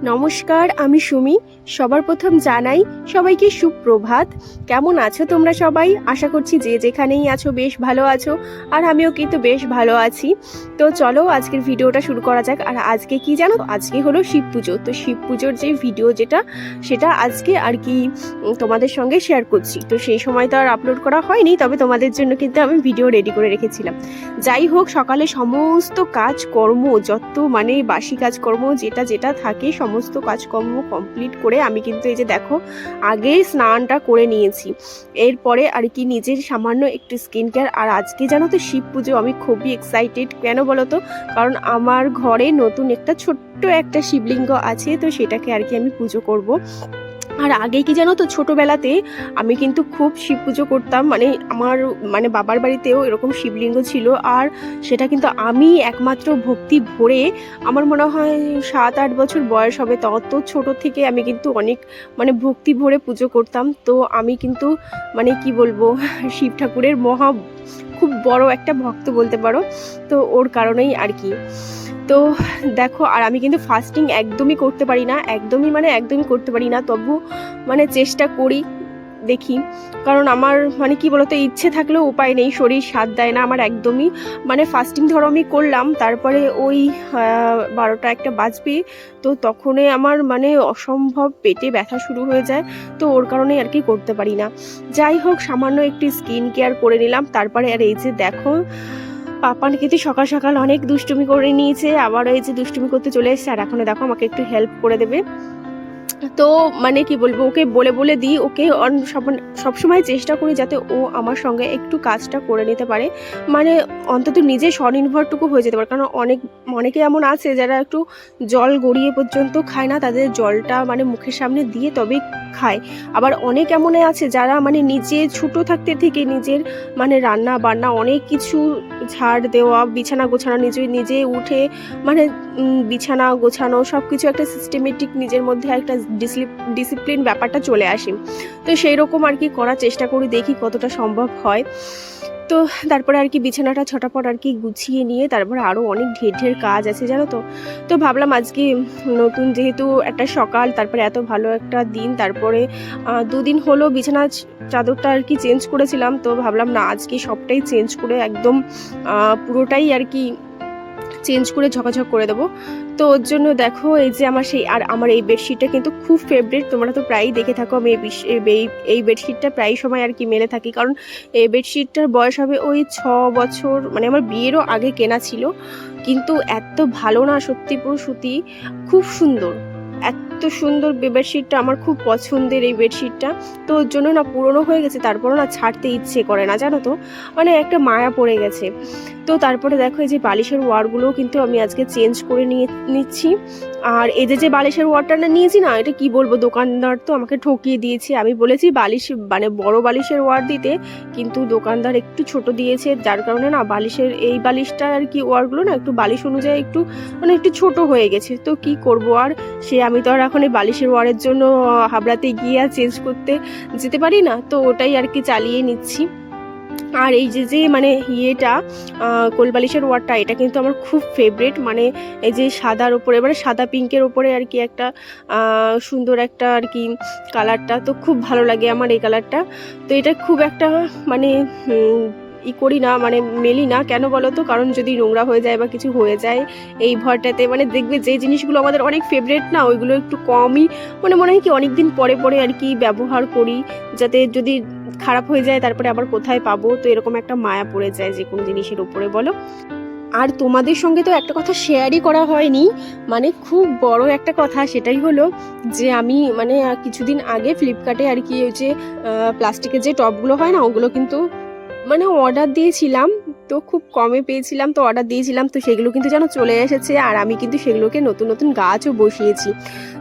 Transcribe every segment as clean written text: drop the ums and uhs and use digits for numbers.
নমস্কার, আমি সুমি। সবার প্রথম জানাই সবাইকে সুপ্রভাত। কেমন আছো তোমরা সবাই? আশা করছি যে যেখানেই আছো বেশ ভালো আছো, আর আমিও কিন্তু বেশ ভালো আছি। তো চলো আজকের ভিডিওটা শুরু করা যাক। আর আজকে কি জানো, আজকে হলো শিব পুজো। তো শিব পুজোর যে ভিডিও সেটা আজকে আর কি তোমাদের সঙ্গে শেয়ার করছি। তো সেই সময় তো আর আপলোড করা হয়নি, তবে তোমাদের জন্য কিন্তু আমি ভিডিও রেডি করে রেখেছিলাম। যাই হোক, সকালে সমস্ত কাজকর্ম, যত মানে বাসি কাজকর্ম যেটা যেটা থাকে সমস্ত কাজকর্ম কমপ্লিট করে আমি কিন্তু এই যে দেখো আগে স্নানটা করে নিয়েছি। এরপরে আর কি নিজের সামান্য একটু স্কিন কেয়ার। আর আজকে জানো তো শিব পুজো, আমি খুবই এক্সাইটেড। কেন বলো তো? কারণ আমার ঘরে নতুন একটা ছোট্ট একটা শিবলিঙ্গ আছে, তো সেটাকে আর কি আমি পুজো করব। আর আগে কি জানো তো, ছোটবেলাতে আমি কিন্তু খুব শিব পুজো করতাম। আমার বাবার বাড়িতেও এরকম শিবলিঙ্গ ছিল, আর সেটা কিন্তু আমি একমাত্র ভক্তি ভরে, আমার মনে হয় 7-8 বছর বয়স হবে, তত ছোট থেকে আমি কিন্তু অনেক ভক্তি ভরে পুজো করতাম। তো আমি কিন্তু কি বলবো, শিব ঠাকুরের খুব বড় একটা ভক্ত বলতে পারো। তো ওর কারণেই আর কি। তো দেখো, আর আমি কিন্তু ফাস্টিং একদমই করতে পারি না, একদমই করতে পারি না। তবু চেষ্টা করি, দেখি। কারণ আমার কি বলতো, ইচ্ছে থাকলেও উপায় নেই, শরীর সাথ দেয় না আমার একদমই। ফাস্টিং ধরো আমি করলাম, তারপরে ওই 12টা-1টা বাজবে, তো তখনই আমার অসম্ভব পেটে ব্যথা শুরু হয়ে যায়। তো ওর কারণেই আর কি করতে পারি না। যাই হোক, সামান্য একটু স্কিন কেয়ার করে নিলাম। তারপরে আর এই যে দেখো, পাপান কিন্তু সকাল সকাল অনেক দুষ্টুমি করে নিয়েছে, আবার এই যে দুষ্টুমি করতে চলে এসেছে। আর এখন দেখো আমাকে একটু হেল্প করে দেবে। তো কি বলবো, ওকে বলে বলে দিই, ওকে সবসময় চেষ্টা করি যাতে ও আমার সঙ্গে একটু কাজটা করে নিতে পারে, অন্তত নিজে স্বনির্ভরটুকু হয়ে যেতে পারে। কারণ অনেকে এমন আছে যারা একটু জল গড়িয়ে পর্যন্ত খায় না, তাদের জলটা মুখের সামনে দিয়ে তবে খায়। আবার অনেক এমন আছে যারা নিজে ছোট থাকতে থেকে নিজের রান্না বান্না অনেক কিছু, ঝাড় দেওয়া, বিছানা গোছানো, নিজে উঠে বিছানা গোছানো সব কিছু একটা সিস্টেমেটিক, নিজের মধ্যে একটা ডিসিপ্লিন ব্যাপারটা চলে আসে। তো সেই রকম আর কি করার চেষ্টা করি, দেখি কতটা সম্ভব হয়। তো তারপরে আর কি বিছানাটা ছটাপট আর কি গুছিয়ে নিয়ে তারপরে আরও অনেক ঢের কাজ আছে জানো তো। তো ভাবলাম আজকে নতুন যেহেতু একটা সকাল, তারপরে এত ভালো একটা দিন, তারপরে 2 দিন হলো বিছানা চাদরটা আর কি চেঞ্জ করেছিলাম। তো ভাবলাম না, আজকে সবটাই চেঞ্জ করে একদম পুরোটাই আর কি চেঞ্জ করে ঝকাঝক করে দেবো। তো ওর জন্য দেখো এই যে আমার এই বেডশিটটা কিন্তু খুব ফেভারিট। তোমরা তো প্রায়ই দেখে থাকো আমি এই বেডশিটটা প্রায় সময় আর কি মেলে থাকি। কারণ এই বেডশিটটার বয়স হবে ওই 6 বছর, আমার বিয়েরও আগে কেনা ছিল। কিন্তু এত ভালো না, সত্যি পুরো সুতি, খুব সুন্দর, এত সুন্দর বেডশিটটা, আমার খুব পছন্দের এই বেডশিটটা। তো ওর জন্য না, পুরনো হয়ে গেছে, তারপরও না ছাড়তে ইচ্ছে করে না জানো তো, একটা মায়া পড়ে গেছে। তো তারপরে দেখো এই যে বালিশের ওয়ারগুলোও কিন্তু আমি আজকে চেঞ্জ করে নিচ্ছি। আর এই যে বালিশের ওয়ারটা না নিয়েছি না, এটা কি বলবো, দোকানদার তো আমাকে ঠকিয়ে দিয়েছে। আমি বলেছি বালিশ বড় বালিশের ওয়ার দিতে, কিন্তু দোকানদার একটু ছোট দিয়েছে, যার কারণে না এই বালিশটা আর কি ওয়ারগুলো না একটু বালিশ অনুযায়ী একটু একটু ছোট হয়ে গেছে। তো কি করব আর, আমি তো আর এখন এই বালিশের ওয়ারের জন্য হাবড়াতে গিয়ে আর চেঞ্জ করতে যেতে পারি না। তো ওটাই আর কি চালিয়ে নিচ্ছি। আর এই যে ইয়েটা কোলবালিশের ওয়ারটা, এটা কিন্তু আমার খুব ফেভারিট। এই যে সাদার ওপরে, সাদা পিঙ্কের ওপরে আর কি একটা সুন্দর একটা আর কি কালারটা, তো খুব ভালো লাগে আমার এই কালারটা। তো এটা খুব একটা করি না, মেলি না। কেন বলো তো? কারণ যদি নোংরা হয়ে যায় বা কিছু হয়ে যায় এই ভরটাতে, দেখবে যে জিনিসগুলো আমাদের অনেক ফেভারিট না, ওইগুলো একটু কমই মনে হয় কি অনেকদিন পরে পরে আর কি ব্যবহার করি, যাতে যদি খারাপ হয়ে যায় তারপরে আবার কোথায় পাবো। তো এরকম একটা মায়া পড়ে যায় যে কোনো জিনিসের উপরে, বলো। আর তোমাদের সঙ্গে তো একটা কথা শেয়ারই করা হয়নি, খুব বড় একটা কথা। সেটাই হলো যে আমি কিছুদিন আগে ফ্লিপকার্টে আর কি ওই যে প্লাস্টিকের যে টবগুলো হয় না, ওগুলো কিন্তু অর্ডার দিয়েছিলাম। তো খুব কমে পেয়েছিলাম, তো অর্ডার দিয়েছিলাম। তো সেগুলো কিন্তু যেন চলে এসেছে, আর আমি কিন্তু সেগুলোকে নতুন নতুন গাছও বসিয়েছি।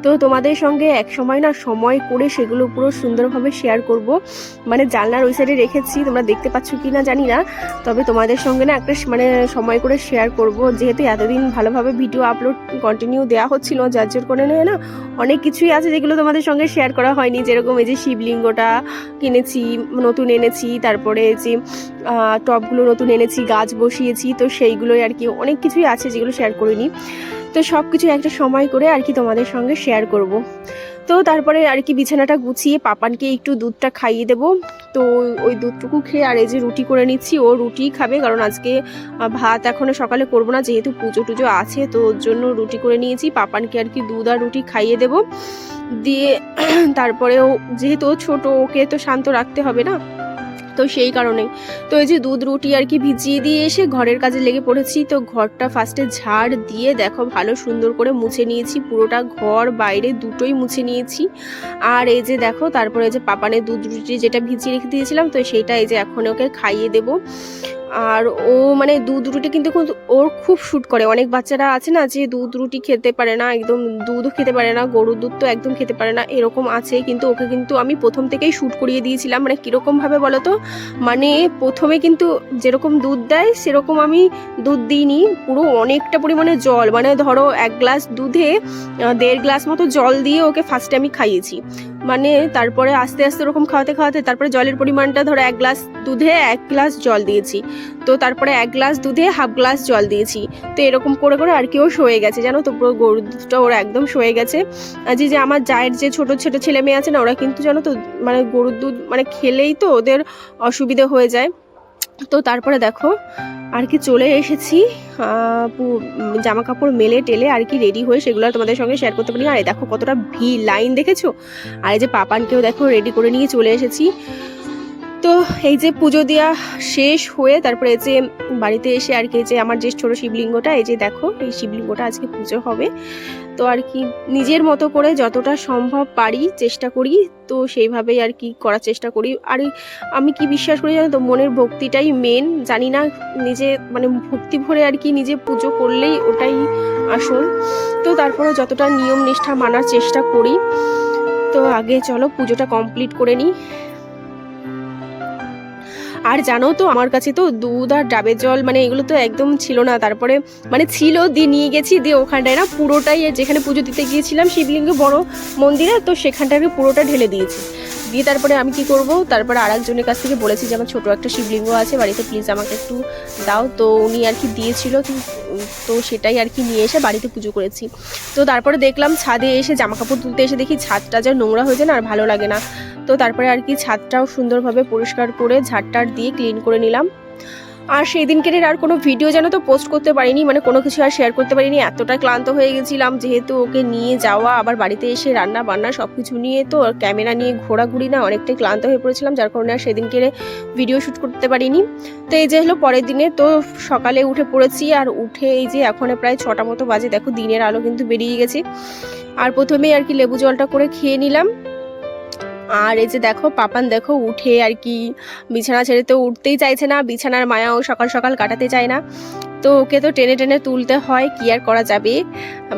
তো তোমাদের সঙ্গে এক সময় না সময় করে সেগুলো পুরো সুন্দরভাবে শেয়ার করব। জানলার ওই সাইডে রেখেছি, তোমরা দেখতে পাচ্ছ কি না জানি না, তবে তোমাদের সঙ্গে না একটা সময় করে শেয়ার করব। যেহেতু এতদিন ভালোভাবে ভিডিও আপলোড কন্টিনিউ দেওয়া হচ্ছিল, যার জোর করে না অনেক কিছুই আছে যেগুলো তোমাদের সঙ্গে শেয়ার করা হয়নি। যেরকম এই যে শিবলিঙ্গটা কিনেছি, নতুন এনেছি, তারপরে যে টপগুলো নতুন এনেছি, করেছি, গাছ বসিয়েছি, তো সেইগুলোই আর কি অনেক কিছুই আছে যেগুলো শেয়ার করিনি। তো সব কিছু একটা সময় করে আর কি তোমাদের সঙ্গে শেয়ার করব। তো তারপরে আর কি বিছানাটা গুছিয়ে পাপানকে একটু দুধটা খাইয়ে দেবো। তো ওই দুধটুকু খেয়ে আর এই যে রুটি করে নিচ্ছি, ও রুটি খাবে, কারণ আজকে ভাত এখনো সকালে করবো না, যেহেতু পুজো টুজো আছে, তো ওর জন্য রুটি করে নিয়েছি। পাপানকে আর কি দুধ আর রুটি খাইয়ে দেবো, দিয়ে তারপরেও যেহেতু ও ছোট, ওকে তো শান্ত রাখতে হবে না, তো সেই কারণেই তো এই যে দুধ রুটি আর কি ভিজিয়ে দিয়ে এসে ঘরের কাজে লেগে পড়েছি। তো ঘরটা ফার্স্টে ঝাড় দিয়ে দেখো ভালো সুন্দর করে মুছে নিয়েছি, পুরোটা ঘর বাইরে দুটোই মুছে নিয়েছি। আর এই যে দেখো তারপরে এই যে পাপানের দুধ রুটি যেটা ভিজিয়ে রেখে দিয়েছিলাম, তো সেইটা এই যে এখন ওকে খাইয়ে দেবো। আর ও মানে দুধ রুটি কিন্তু ওর খুব শ্যুট করে। অনেক বাচ্চারা আছে না যে দুধ রুটি খেতে পারে না, একদম দুধও খেতে পারে না, গরুর দুধ তো একদম খেতে পারে না, এরকম আছে। কিন্তু ওকে কিন্তু আমি প্রথম থেকেই শ্যুট করিয়ে দিয়েছিলাম। মানে কীরকমভাবে বলো তো, মানে প্রথমে কিন্তু যেরকম দুধ দেয় সেরকম আমি দুধ দিইনি, পুরো অনেকটা পরিমাণে জল, মানে ধরো 1 গ্লাস দুধে 1.5 গ্লাস মতো জল দিয়ে ওকে ফার্স্টে আমি খাইয়েছি। মানে তারপরে আস্তে আস্তে ওরকম খাওয়াতে খাওয়াতে তারপরে জলের পরিমাণটা ধরো 1 গ্লাস দুধে 1 গ্লাস জল দিয়েছি, তো তারপরে 1 গ্লাস দুধে 1/2 গ্লাস জল দিয়েছি। তো এরকম করে করে আর কি ও সয়ে গেছে, জানো তো, পুরো গরুর দুধটা ওর একদম সয়ে গেছে। আর যে আমার জায়ের যে ছোট ছোট ছেলে মেয়ে আছে না, ওরা কিন্তু জানো তো মানে গরুর দুধ মানে খেলেই তো ওদের অসুবিধে হয়ে যায়। তো তারপরে দেখো আর কি চলে এসেছি, জামা কাপড় মেলে টেলে আর কি রেডি হয়ে, সেগুলো আর তোমাদের সঙ্গে শেয়ার করতে পারি না। আর দেখো কতটা ভিড়, লাইন দেখেছো। আর এই যে পাপানকেও দেখো রেডি করে নিয়ে চলে এসেছি। তো এই যে পুজো দেওয়া শেষ হয়ে তারপরে এই যে বাড়িতে এসে আর কি যে আমার যে ছোট শিবলিঙ্গটা, এই যে দেখো এই শিবলিঙ্গটা আজকে পুজো হবে। তো আর কি নিজের মতো করে যতটা সম্ভব পারি চেষ্টা করি, তো সেইভাবেই আর কি করার চেষ্টা করি। আর আমি কি বিশ্বাস করি জানো তো, মনের ভক্তিটাই মেন, জানি না, নিজে মানে ভক্তি ভরে আর কি নিজে পুজো করলেই ওটাই আসল। তো তারপরে যতটা নিয়ম নিষ্ঠা মানার চেষ্টা করি। তো আগে চলো পুজোটা কমপ্লিট করে নিই। আর জানো তো আমার কাছে তো দুধ আর ডাবের জল মানে এগুলো তো একদম ছিল না, তারপরে মানে ছিল, দিয়ে নিয়ে গেছি, দিয়ে ওখানটায় না পুরোটাই যেখানে পুজো দিতে গিয়েছিলাম শিবলিঙ্গ বড় মন্দিরে, তো সেখানটাকে পুরোটা ঢেলে দিয়েছি। দিয়ে তারপরে আমি কি করব, তারপরে আরেকজনের কাছ থেকে বলেছি যে আমার ছোটো একটা শিবলিঙ্গ আছে বাড়িতে, প্লিজ আমাকে একটু দাও। তো উনি আর কি দিয়েছিল, তো সেটাই আর কি নিয়ে এসে বাড়িতে পুজো করেছি। তো তারপরে দেখলাম ছাদে এসে জামা কাপড় তুলতে এসে দেখি ছাদটা যা নোংরা হয়ে যায় না, আর ভালো লাগে না। তো তারপরে আর কি ছাদটাও সুন্দরভাবে পরিষ্কার করে ঝাড়টার দিয়ে ক্লিন করে নিলাম। আর সেই দিনকের আর কোনো ভিডিও যেন তো পোস্ট করতে পারিনি, মানে কোনো কিছু আর শেয়ার করতে পারিনি, এতটা ক্লান্ত হয়ে গেছিলাম, যেহেতু ওকে নিয়ে যাওয়া আবার বাড়িতে এসে রান্না বান্না সব কিছু নিয়ে, তো ক্যামেরা নিয়ে ঘোরাঘুরি না অনেকটাই ক্লান্ত হয়ে পড়েছিলাম, যার কারণে আর সেদিনকে ভিডিও শ্যুট করতে পারিনি। তো এই যে হলো পরের দিনে, তো সকালে উঠে পড়েছি, আর উঠে এই যে এখন প্রায় 6টা মতো বাজে, দেখো দিনের আলো কিন্তু বেরিয়ে গেছে। আর প্রথমেই আর কি লেবু জলটা করে খেয়ে নিলাম। আর এই যে দেখো পাপান দেখো উঠে আর কি বিছানা ছেড়ে তো উঠতেই চাইছে না, বিছানার মায়াও সকাল সকাল কাটাতে চায় না, তো ওকে তো টেনে টেনে তুলতে হয়, কি আর করা যাবে,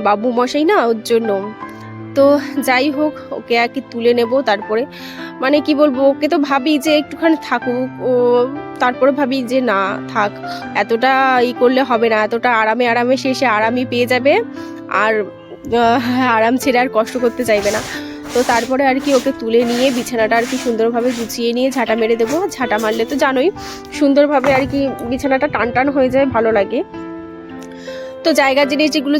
বাবু মশাই না ওর জন্য। তো যাই হোক ওকে আর কি তুলে নেব। তারপরে মানে কি বলবো, ওকে তো ভাবি যে একটুখানি থাকুক ও, তারপরে ভাবি যে না থাক, এতটা করলে হবে না, এতটা আরামে আরামে শেষে আরামই পেয়ে যাবে, আর আরাম ছেড়ে আর কষ্ট করতে চাইবে না। তো তারপরে আর কি ওকে তুলে নিয়ে বিছানাটা আর কি সুন্দরভাবে গুছিয়ে নিয়ে ঝাঁটা মেরে দেবো। ঝাঁটা মারলে তো জানোই সুন্দরভাবে আর কি বিছানাটা টান টান হয়ে যায়, ভালো লাগে। তো জায়গার জিনিস যেগুলো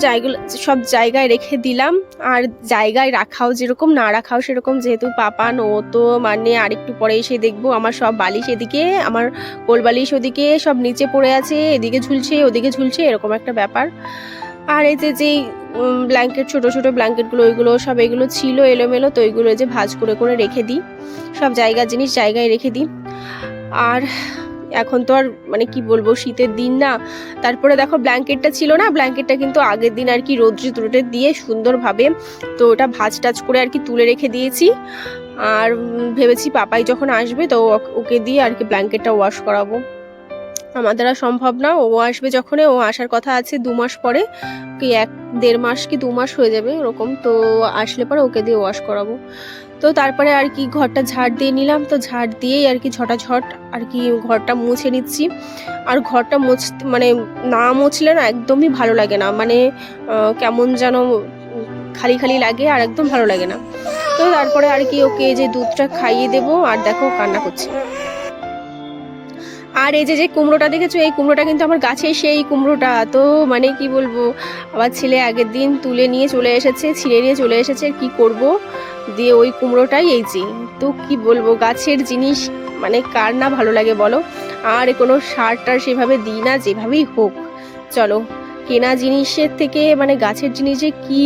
সব জায়গায় রেখে দিলাম। আর জায়গায় রাখাও যেরকম, না রাখাও সেরকম, যেহেতু পাপান ও তো মানে আরেকটু পরে এসে দেখবো আমার সব বালিশ এদিকে, আমার কোল বালিশ ওদিকে, সব নিচে পড়ে আছে, এদিকে ঝুলছে ওদিকে ঝুলছে, এরকম একটা ব্যাপার। আর এই যে যেই ব্ল্যাঙ্কেট ছোট ছোট ব্ল্যাঙ্কেটগুলো ওইগুলো সব এগুলো ছিল এলোমেলো, তো ওইগুলো যে ভাঁজ করে করে রেখে দিই, সব জায়গার জিনিস জায়গায় রেখে দিই। আর এখন তো আর মানে কি বলবো শীতের দিন না, তারপরে দেখো ব্ল্যাঙ্কেটটা ছিল না, ব্ল্যাঙ্কেটটা কিন্তু আগের দিন আর কি রোদ্রে দিয়ে সুন্দরভাবে তো ওটা ভাঁজ টাজ করে আর কি তুলে রেখে দিয়েছি। আর ভেবেছি পাপাই যখন আসবে তো ওকে দিয়ে আর কি ব্ল্যাঙ্কেটটা ওয়াশ করাবো। আমার দ্বারা সম্ভব না, ও আসবে যখন, ও আসার কথা আছে 2 মাস পরে, কি 1-1.5 মাস কি 2 মাস হয়ে যাবে ওরকম, তো আসলে পরে ওকে দিয়ে ওয়াশ করাবো। তো তারপরে আর কি ঘরটা ঝাড় দিয়ে নিলাম, তো ঝাড় দিয়েই আর কি ঝটাঝট আর কি ঘরটা মুছে নিচ্ছি। আর ঘরটা মানে না মুছলে না একদমই ভালো লাগে না, মানে কেমন যেন খালি খালি লাগে, আর একদম ভালো লাগে না। তো তারপরে আর কি ওকে যে দুধটা খাইয়ে দেবো, আর দেখো কান্না করছে। আর এই যে যে কুমড়োটা দেখেছো, এই কুমড়োটা কিন্তু আমার গাছে সেই কুমড়োটা। তো মানে কি বলবো, আমার ছেলে আগের দিন তুলে নিয়ে চলে এসেছে, ছিঁড়ে নিয়ে চলে এসেছে, কি করব দিয়ে ওই কুমড়োটাই এই যে। তো কি বলবো, গাছের জিনিস মানে কার না ভালো লাগে বলো। আর কোনো সার টার সেভাবে দিই না, যেভাবেই হোক। চলো, কেনা জিনিসের থেকে মানে গাছের জিনিসে কি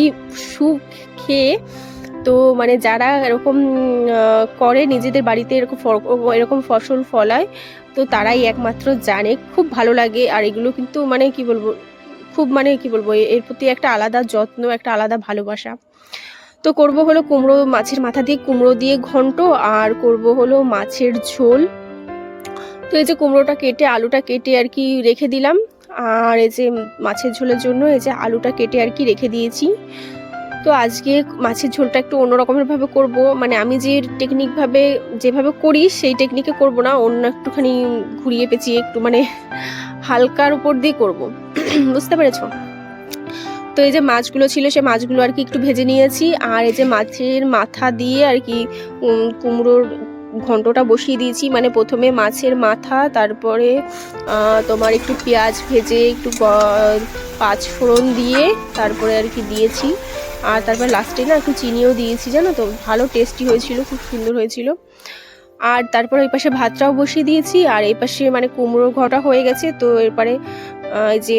সুখ খেয়ে। তো মানে যারা এরকম করে নিজেদের বাড়িতে এরকম ফসল ফলায়, তো তারাই একমাত্র জানে, খুব ভালো লাগে। আর এগুলো কিন্তু মানে কি বলবো, খুব মানে কি বলবো, এর প্রতি একটা আলাদা যত্ন, একটা আলাদা ভালোবাসা। তো করব হলো কুমড়ো, মাছের মাথা দিয়ে কুমড়ো দিয়ে ঘন্ট, আর করব হলো মাছের ঝোল। তো এই যে কুমড়োটা কেটে আলুটা কেটে আর কি রেখে দিলাম, আর এই যে মাছের ঝোলের জন্য এই যে আলুটা কেটে আর কি রেখে দিয়েছি। তো আজকে মাছের ঝোলটা একটু অন্য রকমের ভাবে করব, মানে আমি যে যেভাবে করি সেই টেকনিকে করব না, অন্য একটুখানি ঘুরিয়ে পেঁচিয়ে একটু মানে হালকার উপর দিয়ে করব। বুঝতে পেরেছো? তো এই যে মাছগুলো ছিল, সে মাছগুলো আর কি একটু ভেজে নিয়েছি, আর এই যে মাছের মাথা দিয়ে আর কি কুমড়োর ঘন্টটা বসিয়ে দিয়েছি। মানে প্রথমে মাছের মাথা, তারপরে তোমার একটু পেঁয়াজ ভেজে একটু পাঁচফোড়ন দিয়ে তারপরে আর কি দিয়েছি, আর তারপর লাস্টে না একটু চিনিও দিয়েছি, জানো তো, ভালো টেস্টি হয়েছিল, খুব সুন্দর হয়েছিল। আর তারপর এই পাশে ভাতটাও বসিয়ে দিয়েছি, আর এই পাশে মানে কুমড়ো ঘটা হয়ে গেছে। তো এরপরে এই যে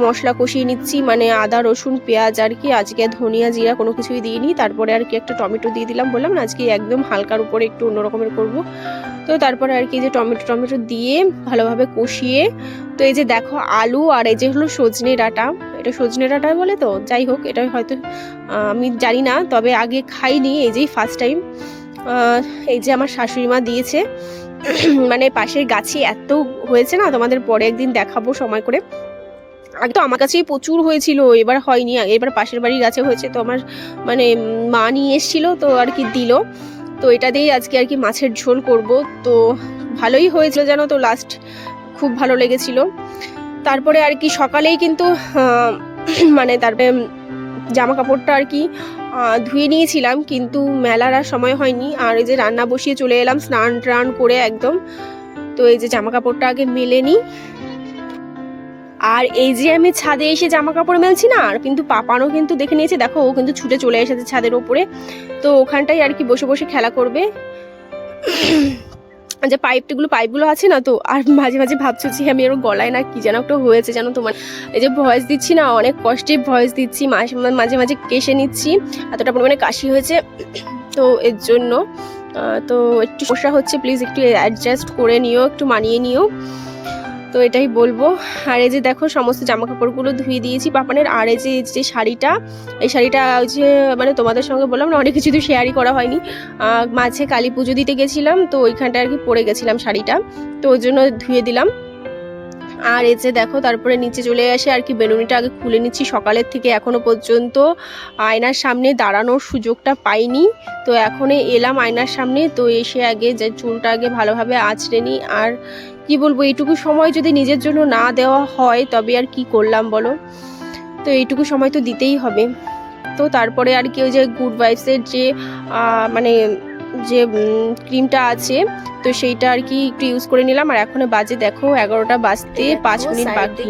মশলা কষিয়ে নিচ্ছি, মানে আদা রসুন পেঁয়াজ আর কি, আজকে ধনিয়া জিরা কোনো কিছুই দিইনি। তারপরে আর কি একটা টমেটো দিয়ে দিলাম, বললাম না আজকে একদম হালকার উপরে একটু অন্যরকমের করব। তো তারপরে আর কি যে টমেটো দিয়ে ভালোভাবে কষিয়ে, তো এই যে দেখো আলু, আর এই যে হলো সজনে ডাঁটা, এটা সজনে ডাঁটা বলে, তো যাই হোক, এটা হয়তো আমি জানি না, তবে আগে খাইনি, এই যেই ফার্স্ট টাইম। এই যে আমার শাশুড়ি মা দিয়েছে, মানে পাশের গাছে এত হয়েছে না, তোমাদের পরে একদিন দেখাবো সময় করে। আগে তো আমার কাছেই প্রচুর হয়েছিল, এবার হয়নি, এবার পাশের বাড়ির গাছে হয়েছে। তো আমার মানে মা নিয়ে এসেছিল, তো আর কি দিল। তো এটা দিয়েই আজকে আর কি মাছের ঝোল করব। তো ভালোই হয়েছিল জানো তো, লাস্ট খুব ভালো লেগেছিল। তারপরে আর কি সকালেই কিন্তু মানে তারপরে জামা কাপড়টা আর কি ধুয়ে নিয়েছিলাম, কিন্তু মেলার আর সময় হয়নি। আর এই যে রান্না বসিয়ে চলে এলাম স্নান টান করে একদম। তো এই যে জামা কাপড়টা আগে মেলে নিই, আর এই যে আমি ছাদে এসে জামা কাপড় মেলছি না, আর কিন্তু পাপানো কিন্তু দেখে নিয়েছে, দেখো ও কিন্তু ছুটে চলে এসেছে ছাদের ওপরে। তো ওখানটাই আর কি বসে বসে খেলা করবে। যে পাইপগুলো আছে না, তো আর মাঝে মাঝে ভাবছি যে আমি ওর গলায় না কি যেন একটা হয়েছে, জানো তোমার, এই যে ভয়েস দিচ্ছি না, অনেক কষ্টে ভয়েস দিচ্ছি, মাঝে মাঝে কেশে নিচ্ছি, এতটা পরিমাণে কাশি হয়েছে। তো এর জন্য তো একটু সমস্যা হচ্ছে, প্লিজ একটু অ্যাডজাস্ট করে নিও, একটু মানিয়ে নিও। তো এটাই বলবো। আর এই যে দেখো সমস্ত জামা কাপড়গুলো ধুয়ে দিয়েছি পাপানের। আর এই যে শাড়িটা, এই শাড়িটা ওই যে মানে তোমাদের সঙ্গে বললাম না, অনেক কিছু তো শেয়ারই করা হয়নি। মাঝে কালী পুজো দিতে গেছিলাম, তো ওইখানটা আর কি পরে গেছিলাম শাড়িটা, তো ওই জন্য ধুয়ে দিলাম। আর এই যে দেখো তারপরে নিচে চলে আসে আর কি বেলুনিটা আগে খুলে নিচ্ছি। সকালের থেকে এখনো পর্যন্ত আয়নার সামনে দাঁড়ানোর সুযোগটা পাইনি, তো এখন এলাম আয়নার সামনে। তো এসে আগে যে চুলটা আগে ভালোভাবে আঁচড়ে নিই। আর কি বলবো, এইটুকু সময় যদি নিজের জন্য না দেওয়া হয় তবে আর কি করলাম বলো। তো এইটুকু সময় তো দিতেই হবে। তো তারপরে আর কি ওই যে গুড ভাইবসের যে মানে যে ক্রিমটা আছে, তো সেইটা আর কি একটু ইউজ করে নিলাম। আর এখন বাজে দেখো 11টা বাজতে 5 মিনিট বাকি।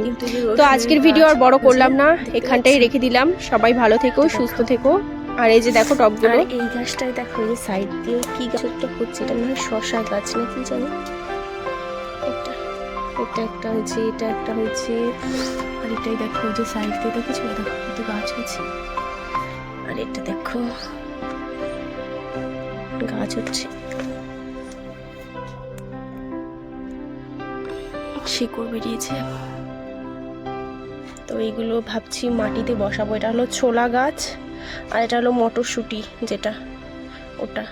তো আজকের ভিডিও আর বড় করলাম না, এখানটাই রেখে দিলাম। সবাই ভালো থেকো, সুস্থ থেকো। আর এই যে দেখো টপগুলো, এই গাছটাই দেখো, এই সাইড দিয়ে কি গাছটা হচ্ছে, এটা মনে হয় শশা গাছ না কি জানি। এটা একটা হয়েছে, এটা একটা হয়েছে, আর এটাই দেখো যে সাইড দিয়ে দেখেছো, দেখো কত গাছ হয়েছে। আর এটা দেখো গাছ হচ্ছে, শিকড় বেরিয়েছে। তো এইগুলো ভাবছি মাটিতে বসাবো। এটা হলো ছোলা গাছ, আর এটা হলো মটরশুঁটি, যেটা ওটা